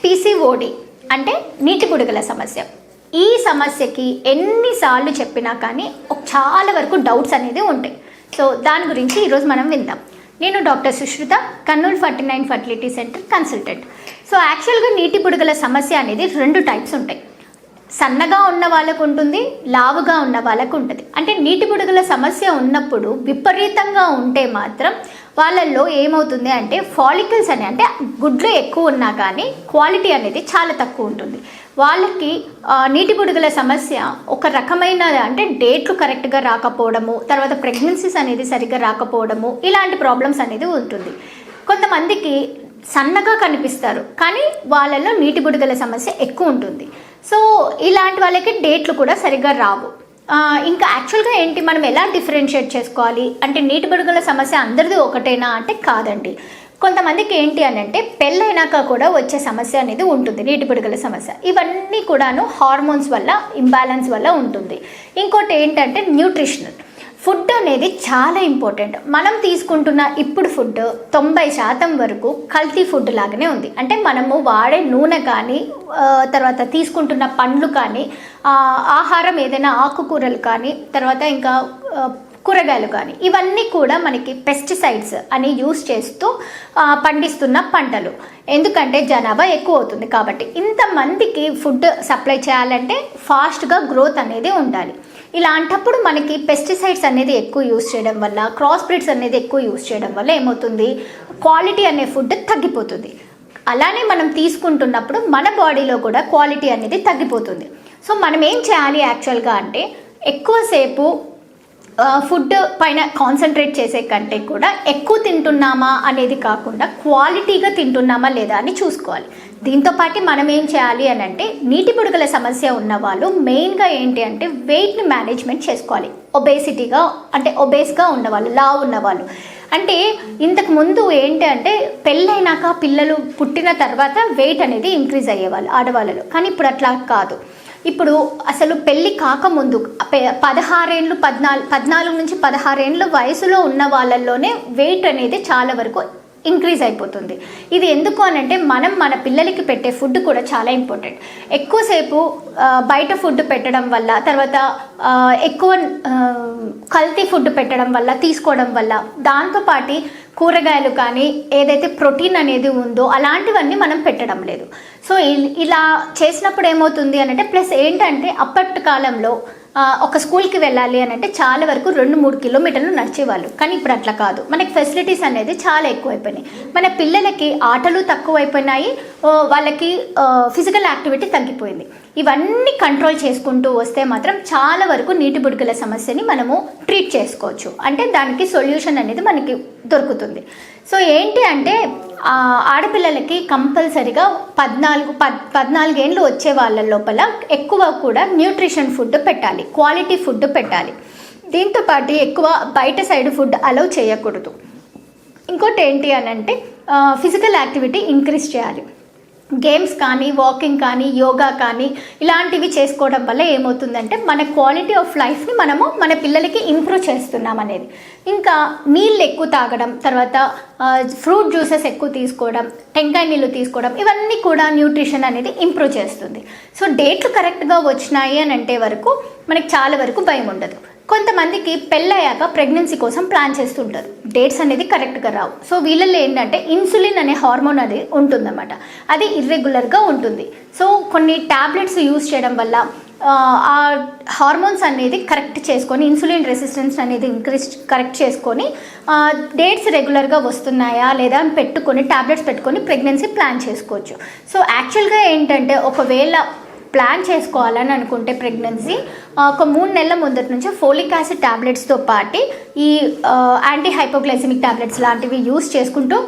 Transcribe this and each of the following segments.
PCOD అంటే నీటి బుడగల సమస్య. ఈ సమస్యకి ఎన్నిసార్లు చెప్పినా కానీ చాలా వరకు డౌట్స్ అనేది ఉంటాయి. సో దాని గురించి ఈరోజు మనం విందాం. నేను doctor Sushruta, Kurnool 49 fertility centre consultant. So యాక్చువల్గా నీటి బుడగల సమస్య అనేది 2 టైప్స్ ఉంటాయి. సన్నగా ఉన్న వాళ్ళకు ఉంటుంది, లావుగా ఉన్న వాళ్ళకు ఉంటుంది. అంటే నీటి బుడగల సమస్య ఉన్నప్పుడు విపరీతంగా ఉంటే మాత్రం వాళ్ళల్లో ఏమవుతుంది అంటే ఫాలికల్స్ అని, అంటే గుడ్లు ఎక్కువ ఉన్నా కానీ క్వాలిటీ అనేది చాలా తక్కువ ఉంటుంది. వాళ్ళకి నీటి బుడగల సమస్య ఒక రకమైన, అంటే డేట్లు కరెక్ట్గా రాకపోవడము, తర్వాత ప్రెగ్నెన్సీస్ అనేది సరిగ్గా రాకపోవడము, ఇలాంటి ప్రాబ్లమ్స్ అనేది ఉంటుంది. కొంతమందికి సన్నగా కనిపిస్తారు కానీ వాళ్ళల్లో నీటి బుడగల సమస్య ఎక్కువ ఉంటుంది. సో ఇలాంటి వాళ్ళకి డేట్లు కూడా సరిగ్గా రావు. ఇంకా యాక్చువల్గా ఏంటి, మనం ఎలా డిఫరెన్షియేట్ చేసుకోవాలి అంటే నీటి బుడగల సమస్య అందరిది ఒకటేనా అంటే కాదండి. కొంతమందికి ఏంటి అని అంటే పెళ్ళైనాక కూడా వచ్చే సమస్య అనేది ఉంటుంది, నీటి బుడగల సమస్య. ఇవన్నీ కూడాను హార్మోన్స్ వల్ల ఇంబ్యాలెన్స్ వల్ల ఉంటుంది. ఇంకోటి ఏంటంటే న్యూట్రిషనల్ ఫుడ్ అనేది చాలా ఇంపార్టెంట్. మనం తీసుకుంటున్న ఇప్పుడు ఫుడ్ 90% వరకు కల్తీ ఫుడ్ లాగానే ఉంది. అంటే మనము వాడే నూనె కానీ, తర్వాత తీసుకుంటున్న పండ్లు కానీ, ఆహారం ఏదైనా ఆకుకూరలు కానీ, తర్వాత ఇంకా కూరగాయలు కానీ, ఇవన్నీ కూడా మనకి పెస్టిసైడ్స్ అని యూస్ చేస్తూ పండిస్తున్న పంటలు. ఎందుకంటే జనాభా ఎక్కువ అవుతుంది కాబట్టి ఇంతమందికి ఫుడ్ సప్లై చేయాలంటే ఫాస్ట్గా గ్రోత్ అనేది ఉండాలి. ఇలాంటప్పుడు మనకి పెస్టిసైడ్స్ అనేది ఎక్కువ యూస్ చేయడం వల్ల, క్రాస్ బ్రీడ్స్ అనేది ఎక్కువ యూస్ చేయడం వల్ల ఏమవుతుంది, క్వాలిటీ అనే ఫుడ్ తగ్గిపోతుంది. అలానే మనం తీసుకుంటున్నప్పుడు మన బాడీలో కూడా క్వాలిటీ అనేది తగ్గిపోతుంది. సో మనం ఏం చేయాలి యాక్చువల్గా అంటే ఎక్కువసేపు ఫుడ్ పైన కాన్సన్ట్రేట్ చేసే కంటే కూడా ఎక్కువ తింటున్నామా అనేది కాకుండా క్వాలిటీగా తింటున్నామా లేదా అని చూసుకోవాలి. దీంతోపాటు మనం ఏం చేయాలి అని అంటే నీటి బుడగల సమస్య ఉన్న వాళ్ళు మెయిన్గా ఏంటి అంటే వెయిట్ని మేనేజ్మెంట్ చేసుకోవాలి. ఒబేసిటీగా అంటే ఒబేస్గా ఉన్నవాళ్ళు, లావు ఉన్నవాళ్ళు. అంటే ఇంతకు ముందు ఏంటి అంటే పెళ్ళైనాక పిల్లలు పుట్టిన తర్వాత వెయిట్ అనేది ఇంక్రీజ్ అయ్యేవాళ్ళు ఆడవాళ్ళలో, కానీ ఇప్పుడు అట్లా కాదు. ఇప్పుడు అసలు పెళ్ళి కాకముందు 16 ఏళ్ళు 14 నుంచి 16 ఏళ్ళ వయసులో ఉన్న వాళ్ళల్లోనే వెయిట్ అనేది చాలా వరకు ఇంక్రీజ్ అయిపోతుంది. ఇది ఎందుకు అనంటే మనం మన పిల్లలకి పెట్టే ఫుడ్ కూడా చాలా ఇంపార్టెంట్. ఎక్కువసేపు బయట ఫుడ్ పెట్టడం వల్ల, తర్వాత ఎక్కువ కల్తీ ఫుడ్ పెట్టడం వల్ల, తీసుకోవడం వల్ల, దాంతోపాటు కూరగాయలు కానీ ఏదైతే ప్రోటీన్ అనేది ఉందో అలాంటివన్నీ మనం పెట్టడం లేదు. సో ఇలా చేసినప్పుడు ఏమవుతుంది అనంటే, ప్లస్ ఏంటంటే అప్పటి కాలంలో ఒక స్కూల్కి వెళ్ళాలి అని అంటే చాలా వరకు 2-3 కిలోమీటర్లు నడిచేవాళ్ళు. కానీ ఇప్పుడు అట్లా కాదు, మనకి ఫెసిలిటీస్ అనేది చాలా ఎక్కువైపోయినాయి. మన పిల్లలకి ఆటలు తక్కువైపోయినాయి, వాళ్ళకి ఫిజికల్ యాక్టివిటీ తగ్గిపోయింది. ఇవన్నీ కంట్రోల్ చేసుకుంటూ వస్తే మాత్రం చాలా వరకు నీటి బుడగల సమస్యని మనము ట్రీట్ చేసుకోవచ్చు. అంటే దానికి సొల్యూషన్ అనేది మనకి దొరుకుతుంది. సో ఏంటి అంటే ఆడపిల్లలకి కంపల్సరిగా 14 ఏళ్ళు వచ్చే వాళ్ళ లోపల ఎక్కువ కూడా న్యూట్రిషన్ ఫుడ్ పెట్టాలి, క్వాలిటీ ఫుడ్ పెట్టాలి. దీంతోపాటు ఎక్కువ బయట సైడ్ ఫుడ్ అలౌ చేయకూడదు. ఇంకోటి ఏంటి అని అంటే ఫిజికల్ యాక్టివిటీ ఇంక్రీజ్ చేయాలి. గేమ్స్ కానీ, వాకింగ్ కానీ, యోగా కానీ ఇలాంటివి చేసుకోవడం వల్ల ఏమవుతుందంటే మన క్వాలిటీ ఆఫ్ లైఫ్ని మనము మన పిల్లలకి ఇంప్రూవ్ చేస్తున్నాం అనేది. ఇంకా నీళ్ళు ఎక్కువ తాగడం, తర్వాత ఫ్రూట్ జ్యూసెస్ ఎక్కువ తీసుకోవడం, టెంకాయ నీళ్ళు తీసుకోవడం, ఇవన్నీ కూడా న్యూట్రిషన్ అనేది ఇంప్రూవ్ చేస్తుంది. సో డేట్లు కరెక్ట్గా వచ్చినాయి అని అంటే వరకు మనకి చాలా వరకు భయం ఉండదు. కొంతమందికి పెళ్ళయ్యాక ప్రెగ్నెన్సీ కోసం ప్లాన్ చేస్తుంటారు, డేట్స్ అనేది కరెక్ట్గా రావు. సో వీళ్ళల్లో ఏంటంటే ఇన్సులిన్ అనే హార్మోన్ అనేది ఉంటుందన్నమాట, అది ఇర్రెగ్యులర్గా ఉంటుంది. సో కొన్ని ట్యాబ్లెట్స్ యూజ్ చేయడం వల్ల ఆ హార్మోన్స్ అనేది కరెక్ట్ చేసుకొని, ఇన్సులిన్ రెసిస్టెన్స్ అనేది కరెక్ట్ చేసుకొని డేట్స్ రెగ్యులర్గా వస్తున్నాయా లేదా అని పెట్టుకొని, ట్యాబ్లెట్స్ పెట్టుకొని ప్రెగ్నెన్సీ ప్లాన్ చేసుకోవచ్చు. సో యాక్చువల్గా ఏంటంటే ఒకవేళ ప్లాన్ చేసుకోవాలని అనుకుంటే ప్రెగ్నెన్సీ ఒక 3 నెలల ముందటి నుంచి ఫోలిక్ యాసిడ్ ట్యాబ్లెట్స్తో పాటు ఈ యాంటీ హైపోగ్లైసిమిక్ ట్యాబ్లెట్స్ లాంటివి యూస్ చేసుకుంటూ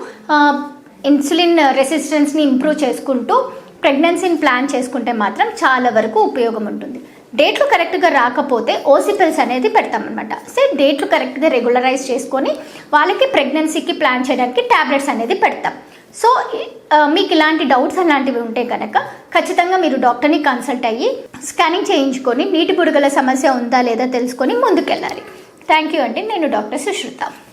ఇన్సులిన్ రెసిస్టెన్స్ని ఇంప్రూవ్ చేసుకుంటూ ప్రెగ్నెన్సీని ప్లాన్ చేసుకుంటే మాత్రం చాలా వరకు ఉపయోగం ఉంటుంది. డేట్లు కరెక్ట్గా రాకపోతే ఓసిపిల్స్ అనేది పెడతామన్నమాట. సో డేట్లు కరెక్ట్గా రెగ్యులరైజ్ చేసుకొని వాళ్ళకి ప్రెగ్నెన్సీకి ప్లాన్ చేయడానికి ట్యాబ్లెట్స్ అనేది పెడతాం. సో మీకు ఇలాంటి డౌట్స్ అలాంటివి ఉంటే కనుక ఖచ్చితంగా మీరు డాక్టర్ని కన్సల్ట్ అయ్యి స్కానింగ్ చేయించుకొని నీటి బుడగల సమస్య ఉందా లేదా తెలుసుకొని ముందుకెళ్ళాలి. థ్యాంక్ యూ అండి. నేను డాక్టర్ సుశ్రుత.